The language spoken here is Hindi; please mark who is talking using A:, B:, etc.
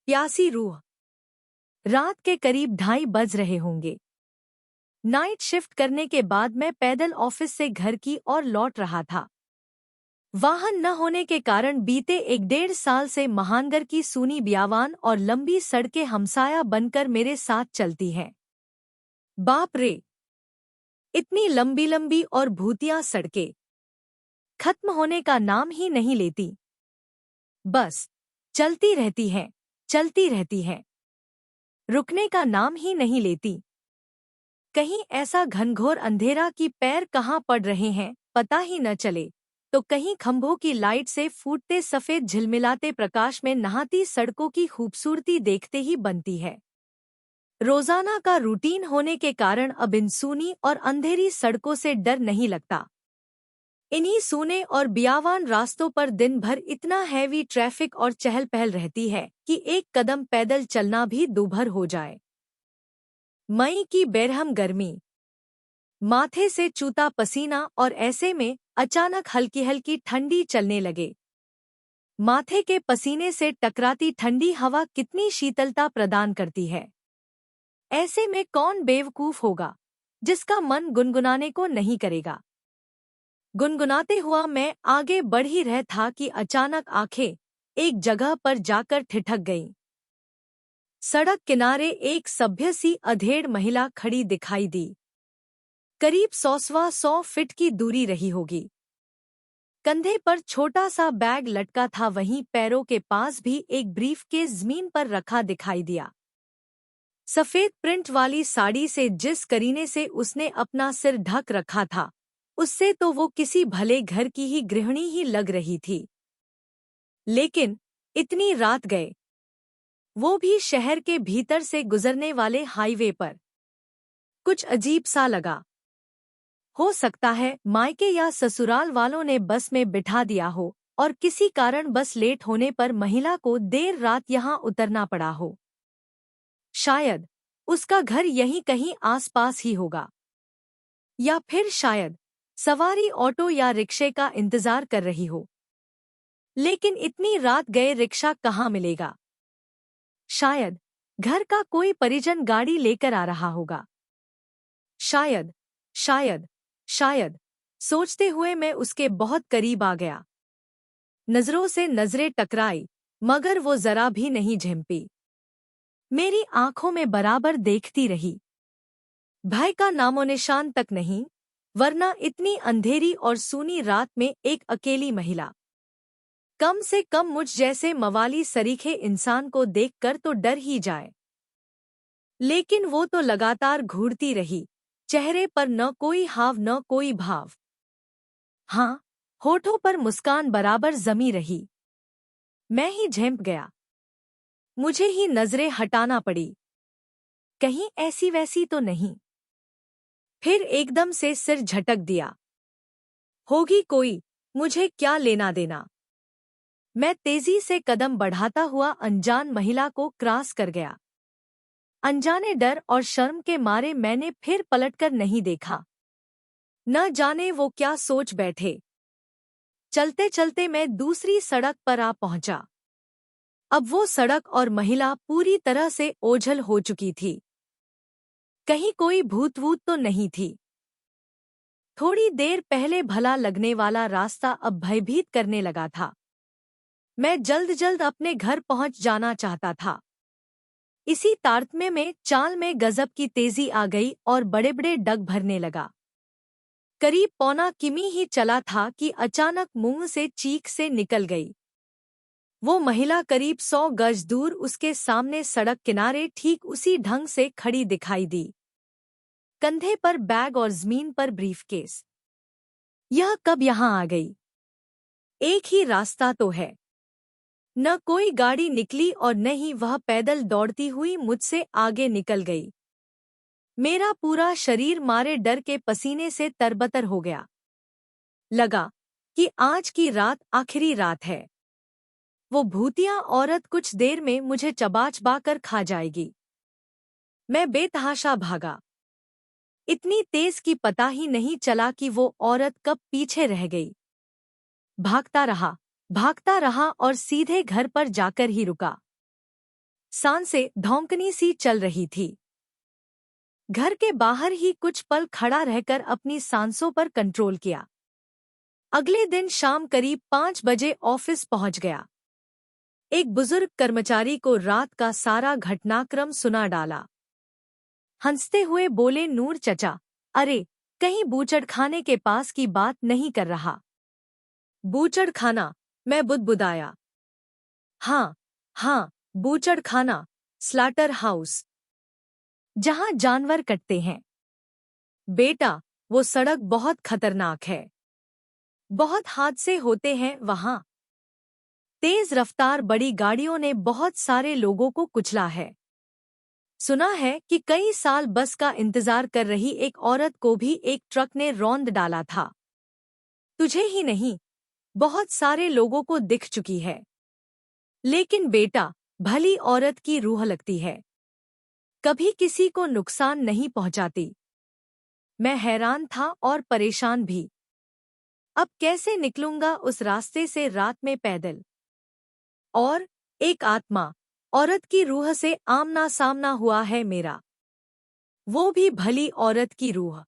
A: प्यासी रूह। रात के करीब 2:30 बज रहे होंगे। नाइट शिफ्ट करने के बाद मैं पैदल ऑफिस से घर की ओर लौट रहा था। वाहन न होने के कारण बीते 1-1.5 साल से महानगर की सूनी बियावान और लंबी सड़कें हमसाया बनकर मेरे साथ चलती हैं। बाप रे! इतनी लंबी लंबी और भूतिया सड़कें खत्म होने का नाम ही नहीं लेती। बस चलती रहती हैं, चलती रहती हैं, रुकने का नाम ही नहीं लेती। कहीं ऐसा घनघोर अंधेरा कि पैर कहाँ पड़ रहे हैं पता ही न चले, तो कहीं खंभों की लाइट से फूटते सफेद झिलमिलाते प्रकाश में नहाती सड़कों की खूबसूरती देखते ही बनती है। रोजाना का रूटीन होने के कारण अब इन सूनी और अंधेरी सड़कों से डर नहीं लगता। इन्हीं सूने और बियावान रास्तों पर दिन भर इतना हैवी ट्रैफिक और चहल पहल रहती है कि एक कदम पैदल चलना भी दूभर हो जाए। मई की बेरहम गर्मी, माथे से चूता पसीना और ऐसे में अचानक हल्की हल्की ठंडी चलने लगे। माथे के पसीने से टकराती ठंडी हवा कितनी शीतलता प्रदान करती है। ऐसे में कौन बेवकूफ होगा जिसका मन गुनगुनाने को नहीं करेगा। गुनगुनाते हुआ मैं आगे बढ़ ही रहा था कि अचानक आंखें एक जगह पर जाकर ठिठक गईं। सड़क किनारे एक सभ्य सी अधेड़ महिला खड़ी दिखाई दी। करीब 100 फीट की दूरी रही होगी। कंधे पर छोटा सा बैग लटका था, वहीं पैरों के पास भी एक ब्रीफकेस जमीन पर रखा दिखाई दिया। सफेद प्रिंट वाली साड़ी से जिस करीने से उसने अपना सिर ढक रखा था, उससे तो वो किसी भले घर की ही गृहिणी ही लग रही थी। लेकिन इतनी रात गए, वो भी शहर के भीतर से गुजरने वाले हाईवे पर। कुछ अजीब सा लगा। हो सकता है मायके या ससुराल वालों ने बस में बिठा दिया हो और किसी कारण बस लेट होने पर महिला को देर रात यहाँ उतरना पड़ा हो। शायद उसका घर यहीं कहीं आसपास ही होगा, या फिर शायद सवारी ऑटो या रिक्शे का इंतजार कर रही हो। लेकिन इतनी रात गए रिक्शा कहाँ मिलेगा। शायद घर का कोई परिजन गाड़ी लेकर आ रहा होगा। शायद शायद शायद सोचते हुए मैं उसके बहुत करीब आ गया। नजरों से नजरें टकराई, मगर वो जरा भी नहीं झिम्पी। मेरी आंखों में बराबर देखती रही। भय का नामोनिशान तक नहीं, वरना इतनी अंधेरी और सूनी रात में एक अकेली महिला। कम से कम मुझ जैसे मवाली सरीखे इंसान को देखकर तो डर ही जाए। लेकिन वो तो लगातार घूरती रही, चेहरे पर न कोई हाव न कोई भाव। हाँ, होठों पर मुस्कान बराबर जमी रही। मैं ही झेंप गया। मुझे ही नजरें हटाना पड़ी, कहीं ऐसी वैसी तो नहीं। फिर एकदम से सिर झटक दिया। होगी कोई, मुझे क्या लेना देना। मैं तेजी से कदम बढ़ाता हुआ अनजान महिला को क्रॉस कर गया। अनजाने डर और शर्म के मारे मैंने फिर पलटकर नहीं देखा। न जाने वो क्या सोच बैठे। चलते चलते मैं दूसरी सड़क पर आ पहुंचा। अब वो सड़क और महिला पूरी तरह से ओझल हो चुकी थी। कहीं कोई भूत वूत तो नहीं थी। थोड़ी देर पहले भला लगने वाला रास्ता अब भयभीत करने लगा था। मैं जल्द जल्द अपने घर पहुंच जाना चाहता था। इसी तारतम्य में चाल में गजब की तेजी आ गई और बड़े बड़े डग भरने लगा। करीब 1.25 किमी ही चला था कि अचानक मुंह से चीख से निकल गई। वो महिला करीब 100 गज दूर उसके सामने सड़क किनारे ठीक उसी ढंग से खड़ी दिखाई दी, कंधे पर बैग और जमीन पर ब्रीफकेस। यह कब यहाँ आ गई? एक ही रास्ता तो है। न कोई गाड़ी निकली और न ही वह पैदल दौड़ती हुई मुझसे आगे निकल गई। मेरा पूरा शरीर मारे डर के पसीने से तरबतर हो गया। लगा कि आज की रात आखिरी रात है। वो भूतिया औरत कुछ देर में मुझे चबा चबा कर खा जाएगी। मैं बेतहाशा भागा। इतनी तेज कि पता ही नहीं चला कि वो औरत कब पीछे रह गई। भागता रहा और सीधे घर पर जाकर ही रुका। सांसें धौंकनी सी चल रही थी। घर के बाहर ही कुछ पल खड़ा रहकर अपनी सांसों पर कंट्रोल किया। अगले दिन शाम करीब 5 बजे ऑफिस पहुंच गया। एक बुजुर्ग कर्मचारी को रात का सारा घटनाक्रम सुना डाला। हंसते हुए बोले, नूर चचा, अरे कहीं बूचड़ खाने के पास की बात नहीं कर रहा? बूचड़ खाना? मैं बुदबुदाया। हाँ हाँ, बूचड़ खाना, स्लाटर हाउस, जहां जानवर कटते हैं। बेटा, वो सड़क बहुत खतरनाक है। बहुत हादसे होते हैं वहां। तेज रफ्तार बड़ी गाड़ियों ने बहुत सारे लोगों को कुचला है। सुना है कि कई साल बस का इंतजार कर रही एक औरत को भी एक ट्रक ने रौंद डाला था। तुझे ही नहीं, बहुत सारे लोगों को दिख चुकी है। लेकिन बेटा, भली औरत की रूह लगती है, कभी किसी को नुकसान नहीं पहुंचाती। मैं हैरान था और परेशान भी। अब कैसे निकलूंगा उस रास्ते से रात में पैदल? और एक आत्मा, औरत की रूह से आमना सामना हुआ है मेरा, वो भी भली औरत की रूह।